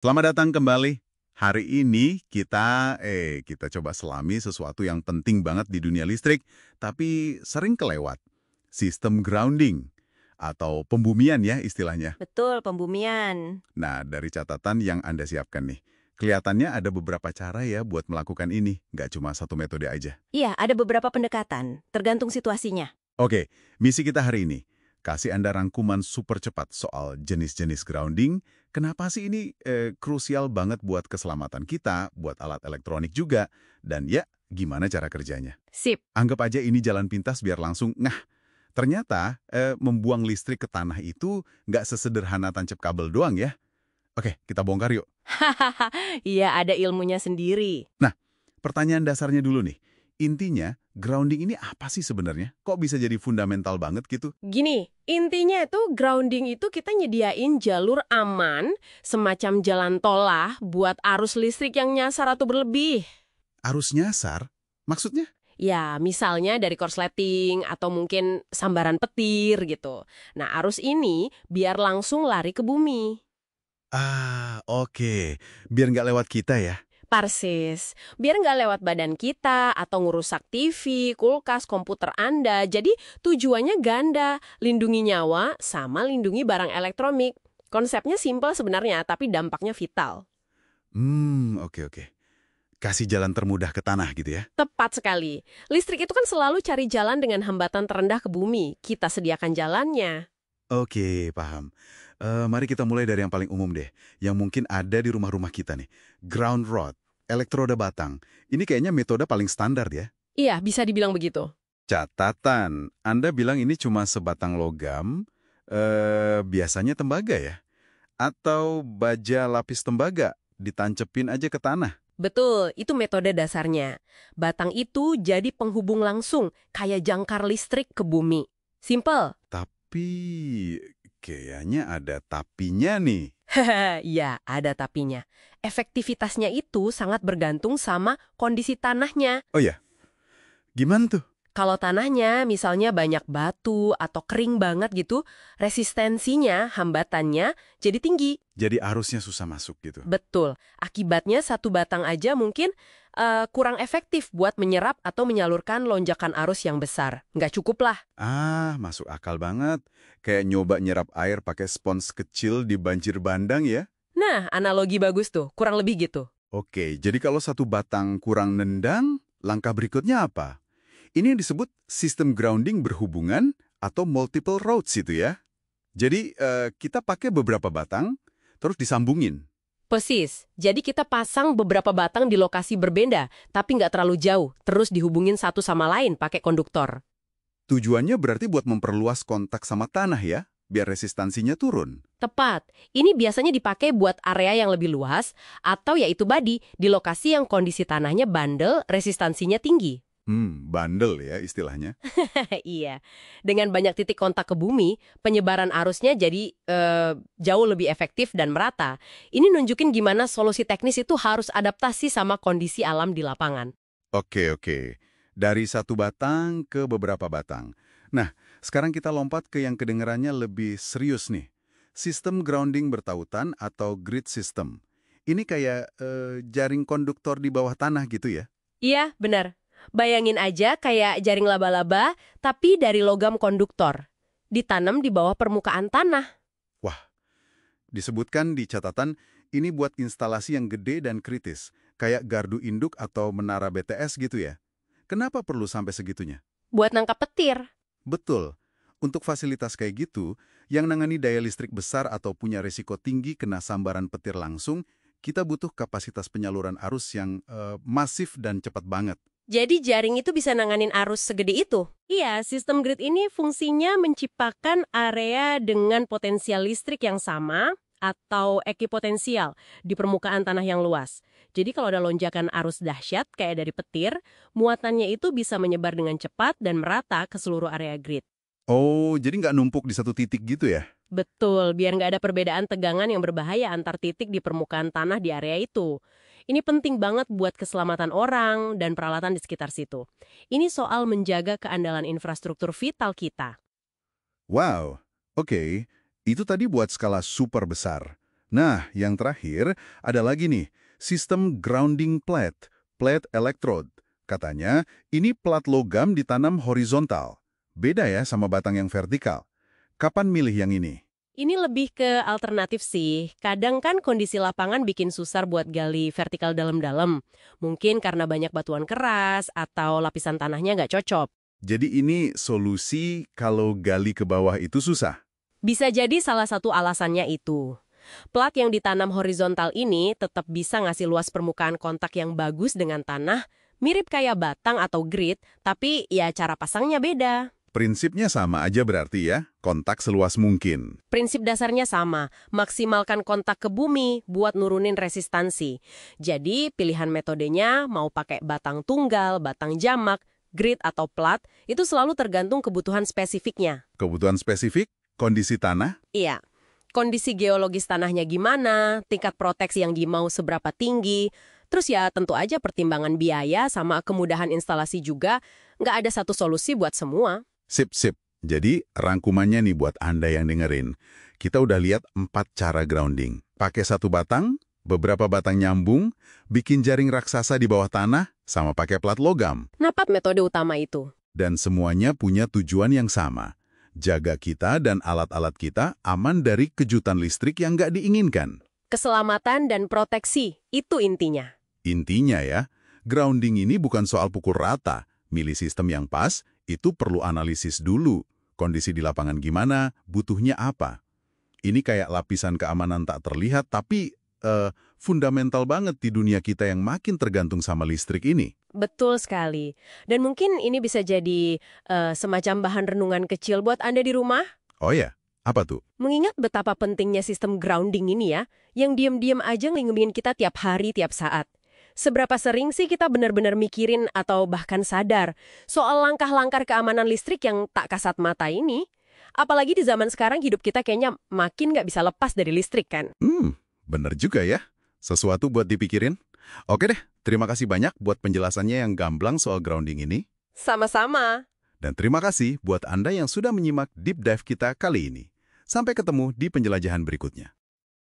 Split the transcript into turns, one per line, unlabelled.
Selamat datang kembali. Hari ini kita coba selami sesuatu yang penting banget di dunia listrik, tapi sering kelewat. Sistem grounding atau pembumian ya istilahnya.
Betul, pembumian.
Nah, dari catatan yang Anda siapkan nih, kelihatannya ada beberapa cara ya buat melakukan ini, nggak cuma satu metode aja.
Iya, ada beberapa pendekatan, tergantung situasinya.
Oke, misi kita hari ini. Kasih Anda rangkuman super cepat soal jenis-jenis grounding. Kenapa sih ini krusial banget buat keselamatan kita, buat alat elektronik juga, dan ya, gimana cara kerjanya.
Sip.
Anggap aja ini jalan pintas biar langsung, ternyata membuang listrik ke tanah itu nggak sesederhana tancap kabel doang ya. Oke, kita bongkar yuk.
Hahaha, iya ada ilmunya sendiri.
Nah, pertanyaan dasarnya dulu nih. Intinya, grounding ini apa sih sebenarnya? Kok bisa jadi fundamental banget gitu?
Gini, intinya itu grounding itu kita nyediain jalur aman, semacam jalan tol lah, buat arus listrik yang nyasar atau berlebih.
Arus nyasar? Maksudnya?
Ya, misalnya dari korsleting atau mungkin sambaran petir gitu. Nah, arus ini biar langsung lari ke bumi.
Ah, oke. Biar nggak lewat kita ya.
Persis, biar nggak lewat badan kita atau ngerusak TV, kulkas, komputer Anda. Jadi tujuannya ganda, lindungi nyawa sama lindungi barang elektronik. Konsepnya simpel sebenarnya, tapi dampaknya vital.
Oke. Kasih jalan termudah ke tanah gitu ya.
Tepat sekali. Listrik itu kan selalu cari jalan dengan hambatan terendah ke bumi. Kita sediakan jalannya.
Oke, paham. Mari kita mulai dari yang paling umum deh. Yang mungkin ada di rumah-rumah kita nih. Ground rod, elektroda batang. Ini kayaknya metode paling standar ya.
Iya, bisa dibilang begitu.
Catatan, Anda bilang ini cuma sebatang logam, biasanya tembaga ya? Atau baja lapis tembaga, ditancepin aja ke tanah?
Betul, itu metode dasarnya. Batang itu jadi penghubung langsung, kayak jangkar listrik ke bumi. Simple.
Tapi kayaknya ada tapinya nih.
Haha, iya, ada tapinya. Efektivitasnya itu sangat bergantung sama kondisi tanahnya.
Oh ya, gimana tuh?
Kalau tanahnya misalnya banyak batu atau kering banget gitu, resistensinya, hambatannya jadi tinggi.
Jadi arusnya susah masuk gitu.
Betul. Akibatnya satu batang aja mungkin kurang efektif buat menyerap atau menyalurkan lonjakan arus yang besar. Nggak cukup lah.
Ah, masuk akal banget. Kayak nyoba nyerap air pakai spons kecil di banjir bandang ya.
Nah, analogi bagus tuh. Kurang lebih gitu.
Oke, jadi kalau satu batang kurang nendang, langkah berikutnya apa? Ini yang disebut sistem grounding berhubungan atau multiple roads itu ya. Jadi kita pakai beberapa batang, terus disambungin.
Persis. Jadi kita pasang beberapa batang di lokasi berbeda, tapi nggak terlalu jauh. Terus dihubungin satu sama lain pakai konduktor.
Tujuannya berarti buat memperluas kontak sama tanah ya, biar resistansinya turun.
Tepat. Ini biasanya dipakai buat area yang lebih luas, atau yaitu badi, di lokasi yang kondisi tanahnya bandel, resistansinya tinggi.
Bandel ya istilahnya.
Iya. Dengan banyak titik kontak ke bumi, penyebaran arusnya jadi jauh lebih efektif dan merata. Ini nunjukin gimana solusi teknis itu harus adaptasi sama kondisi alam di lapangan.
Oke. Dari satu batang ke beberapa batang. Nah, sekarang kita lompat ke yang kedengarannya lebih serius nih. Sistem grounding bertautan atau grid system. Ini kayak jaring konduktor di bawah tanah gitu ya?
Iya, benar. Bayangin aja kayak jaring laba-laba, tapi dari logam konduktor. Ditanam di bawah permukaan tanah.
Wah, disebutkan di catatan ini buat instalasi yang gede dan kritis, kayak gardu induk atau menara BTS gitu ya. Kenapa perlu sampai segitunya?
Buat nangkap petir.
Betul. Untuk fasilitas kayak gitu, yang nangani daya listrik besar atau punya risiko tinggi kena sambaran petir langsung, kita butuh kapasitas penyaluran arus yang masif dan cepat banget.
Jadi jaring itu bisa nanganin arus segede itu? Iya, sistem grid ini fungsinya menciptakan area dengan potensial listrik yang sama atau ekipotensial di permukaan tanah yang luas. Jadi kalau ada lonjakan arus dahsyat kayak dari petir, muatannya itu bisa menyebar dengan cepat dan merata ke seluruh area grid.
Oh, jadi nggak numpuk di satu titik gitu ya?
Betul, biar nggak ada perbedaan tegangan yang berbahaya antar titik di permukaan tanah di area itu. Ini penting banget buat keselamatan orang dan peralatan di sekitar situ. Ini soal menjaga keandalan infrastruktur vital kita.
Wow, oke. Itu tadi buat skala super besar. Nah, yang terakhir ada lagi nih, sistem grounding plate electrode. Katanya, ini plat logam ditanam horizontal. Beda ya sama batang yang vertikal. Kapan milih yang ini?
Ini lebih ke alternatif sih. Kadang kan kondisi lapangan bikin susah buat gali vertikal dalam-dalam. Mungkin karena banyak batuan keras atau lapisan tanahnya nggak cocok.
Jadi ini solusi kalau gali ke bawah itu susah?
Bisa jadi salah satu alasannya itu. Plat yang ditanam horizontal ini tetap bisa ngasih luas permukaan kontak yang bagus dengan tanah, mirip kayak batang atau grid, tapi ya cara pasangnya beda.
Prinsipnya sama aja berarti ya, kontak seluas mungkin.
Prinsip dasarnya sama, maksimalkan kontak ke bumi buat nurunin resistansi. Jadi pilihan metodenya mau pakai batang tunggal, batang jamak, grid atau plat, itu selalu tergantung kebutuhan spesifiknya.
Kebutuhan spesifik, kondisi tanah,
Iya. Kondisi geologis tanahnya gimana, tingkat proteksi yang dimau seberapa tinggi, terus ya tentu aja pertimbangan biaya sama kemudahan instalasi juga, nggak ada satu solusi buat semua.
sip. Jadi rangkumannya nih buat Anda yang dengerin. Kita udah lihat 4 cara grounding. Pakai satu batang, beberapa batang nyambung, bikin jaring raksasa di bawah tanah, sama pakai plat logam.
Kenapa metode utama itu?
Dan semuanya punya tujuan yang sama. Jaga kita dan alat-alat kita aman dari kejutan listrik yang nggak diinginkan.
Keselamatan dan proteksi, itu intinya.
Intinya ya, grounding ini bukan soal pukul rata. Milih sistem yang pas, itu perlu analisis dulu. Kondisi di lapangan gimana, butuhnya apa. Ini kayak lapisan keamanan tak terlihat, tapi fundamental banget di dunia kita yang makin tergantung sama listrik ini.
Betul sekali. Dan mungkin ini bisa jadi semacam bahan renungan kecil buat Anda di rumah.
Oh ya, apa tuh?
Mengingat betapa pentingnya sistem grounding ini ya, yang diam-diam aja ngelindungin kita tiap hari, tiap saat. Seberapa sering sih kita benar-benar mikirin atau bahkan sadar soal langkah-langkah keamanan listrik yang tak kasat mata ini? Apalagi di zaman sekarang hidup kita kayaknya makin nggak bisa lepas dari listrik kan?
Bener juga ya. Sesuatu buat dipikirin. Oke deh, terima kasih banyak buat penjelasannya yang gamblang soal grounding ini.
Sama-sama.
Dan terima kasih buat Anda yang sudah menyimak deep dive kita kali ini. Sampai ketemu di penjelajahan berikutnya.